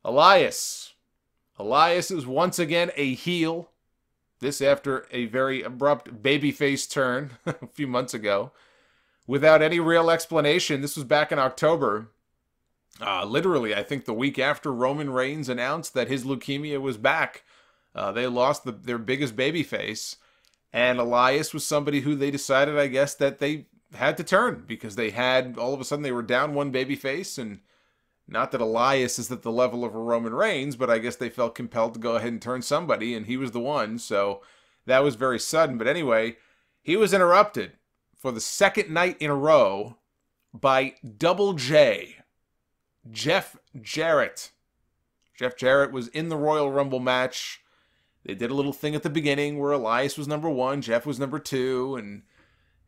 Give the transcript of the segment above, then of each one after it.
Elias. Elias is once again a heel. This after a very abrupt babyface turn a few months ago. Without any real explanation. This was back in October. Literally, I think the week after Roman Reigns announced that his leukemia was back. They lost their biggest babyface. And Elias was somebody who they decided, I guess, that they had to turn. Because they had, all of a sudden, they were down one babyface. And not that Elias is at the level of a Roman Reigns, but I guess they felt compelled to go ahead and turn somebody. And he was the one. So that was very sudden. But anyway, he was interrupted for the second night in a row by Double J, Jeff Jarrett. Jeff Jarrett was in the Royal Rumble match. They did a little thing at the beginning where Elias was number 1, Jeff was number 2, and,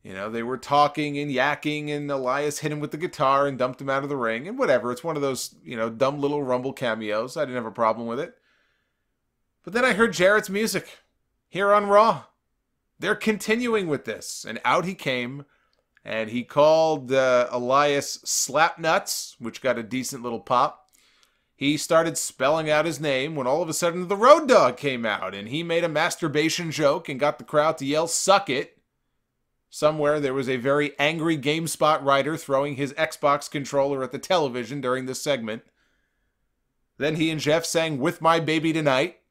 you know, they were talking and yakking, and Elias hit him with the guitar and dumped him out of the ring, and whatever. It's one of those, you know, dumb little Rumble cameos. I didn't have a problem with it. But then I heard Jarrett's music here on Raw. They're continuing with this, and out he came, and he called Elias Slapnuts, which got a decent little pop. He started spelling out his name when all of a sudden the Road Dogg came out, and he made a masturbation joke and got the crowd to yell, "Suck it." Somewhere there was a very angry GameSpot writer throwing his Xbox controller at the television during this segment. Then he and Jeff sang "With My Baby Tonight."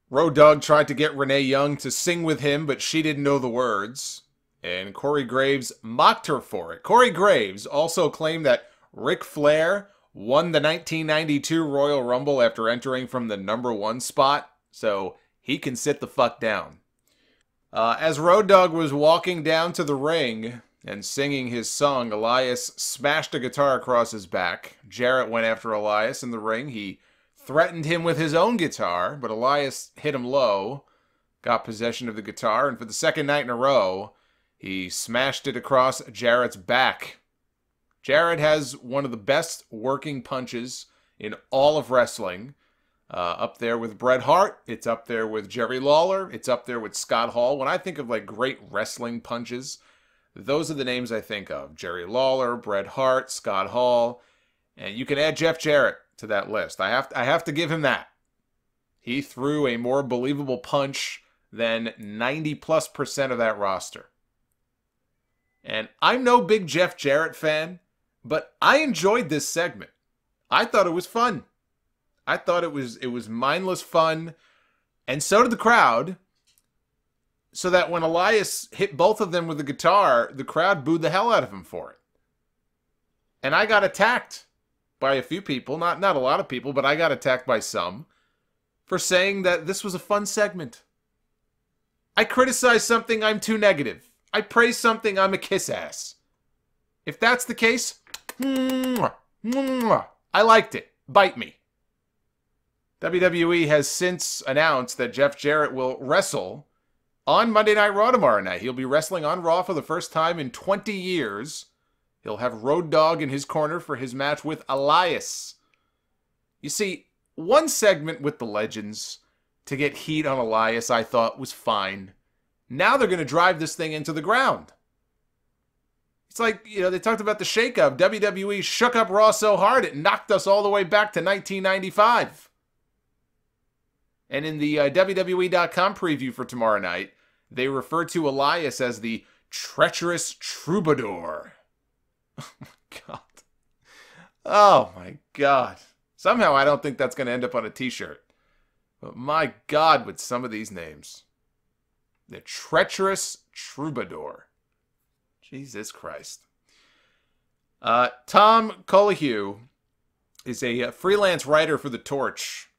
Road Dogg tried to get Renee Young to sing with him, but she didn't know the words. And Corey Graves mocked her for it. Corey Graves also claimed that Ric Flair won the 1992 Royal Rumble after entering from the number 1 spot, so he can sit the fuck down. As Road Dogg was walking down to the ring and singing his song, Elias smashed a guitar across his back. Jarrett went after Elias in the ring. He threatened him with his own guitar, but Elias hit him low, got possession of the guitar, and for the second night in a row, he smashed it across Jarrett's back. Jarrett has one of the best working punches in all of wrestling. Up there with Bret Hart. It's up there with Jerry Lawler. It's up there with Scott Hall. When I think of like great wrestling punches, those are the names I think of. Jerry Lawler, Bret Hart, Scott Hall. And you can add Jeff Jarrett to that list. I have to give him that. He threw a more believable punch than 90+% of that roster. And I'm no big Jeff Jarrett fan, but I enjoyed this segment. I thought it was fun. I thought it was mindless fun, and so did the crowd. So that when Elias hit both of them with the guitar, the crowd booed the hell out of him for it. And I got attacked by a few people, not a lot of people, but I got attacked by some for saying that this was a fun segment. I criticize something, I'm too negative. I praise something, I'm a kiss ass. If that's the case, I liked it. Bite me. WWE has since announced that Jeff Jarrett will wrestle on Monday Night Raw tomorrow night. He'll be wrestling on Raw for the first time in 20 years. He'll have Road Dogg in his corner for his match with Elias. You see, one segment with the Legends to get heat on Elias I thought was fine. Now they're going to drive this thing into the ground. It's like, you know, they talked about the shakeup. WWE shook up Raw so hard it knocked us all the way back to 1995. And in the WWE.com preview for tomorrow night, they refer to Elias as the treacherous troubadour. Oh my God. Oh my God. Somehow I don't think that's going to end up on a t-shirt. But my God, with some of these names. The treacherous troubadour. Jesus Christ. Tom Colohue is a freelance writer for The Torch.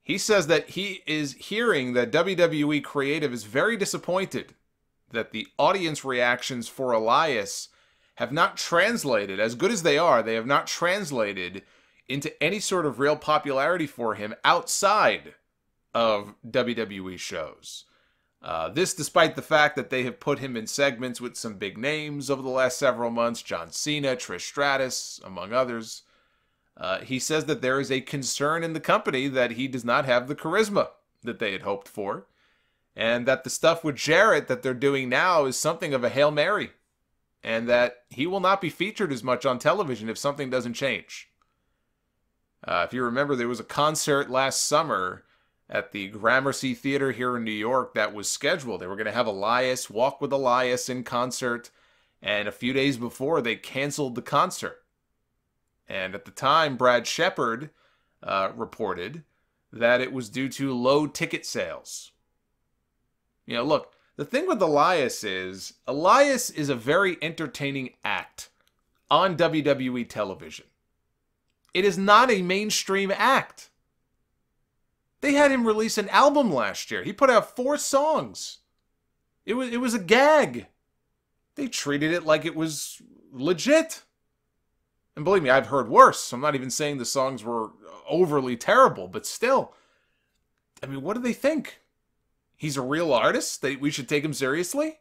He says that he is hearing that WWE Creative is very disappointed that the audience reactions for Elias have not translated, as good as they are, they have not translated into any sort of real popularity for him outside of WWE shows. This despite the fact that they have put him in segments with some big names over the last several months, John Cena, Trish Stratus, among others. He says that there is a concern in the company that he does not have the charisma that they had hoped for, and that the stuff with Jarrett that they're doing now is something of a Hail Mary, and that he will not be featured as much on television if something doesn't change. If you remember, there was a concert last summer at the Gramercy Theater here in New York that was scheduled. They were going to have Elias, Walk with Elias in concert, and a few days before, they canceled the concert. And at the time, Brad Shepard reported that it was due to low ticket sales. You know, look, the thing with Elias is a very entertaining act on WWE television. It is not a mainstream act. They had him release an album last year. He put out 4 songs. It was a gag. They treated it like it was legit. And believe me, I've heard worse. I'm not even saying the songs were overly terrible, but still. I mean, what do they think? He's a real artist? That we should take him seriously?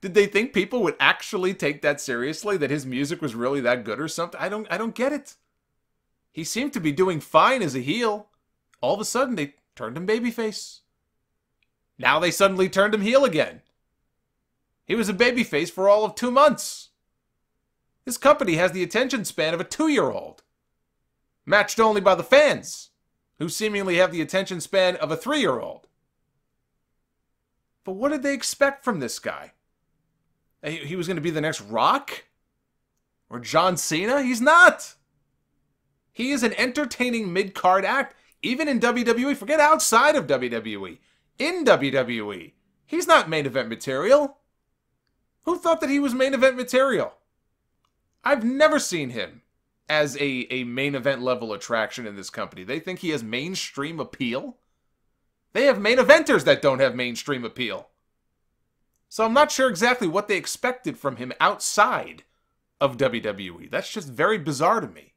Did they think people would actually take that seriously? That his music was really that good or something? I don't get it. He seemed to be doing fine as a heel. All of a sudden, they turned him babyface. Now they suddenly turned him heel again. He was a babyface for all of 2 months. This company has the attention span of a 2-year-old. Matched only by the fans, who seemingly have the attention span of a 3-year-old. But what did they expect from this guy? He was going to be the next Rock? Or John Cena? He's not! He is an entertaining mid-card act, even in WWE. Forget outside of WWE. In WWE. He's not main event material. Who thought that he was main event material? I've never seen him as a main event level attraction in this company. They think he has mainstream appeal. They have main eventers that don't have mainstream appeal. So I'm not sure exactly what they expected from him outside of WWE. That's just very bizarre to me.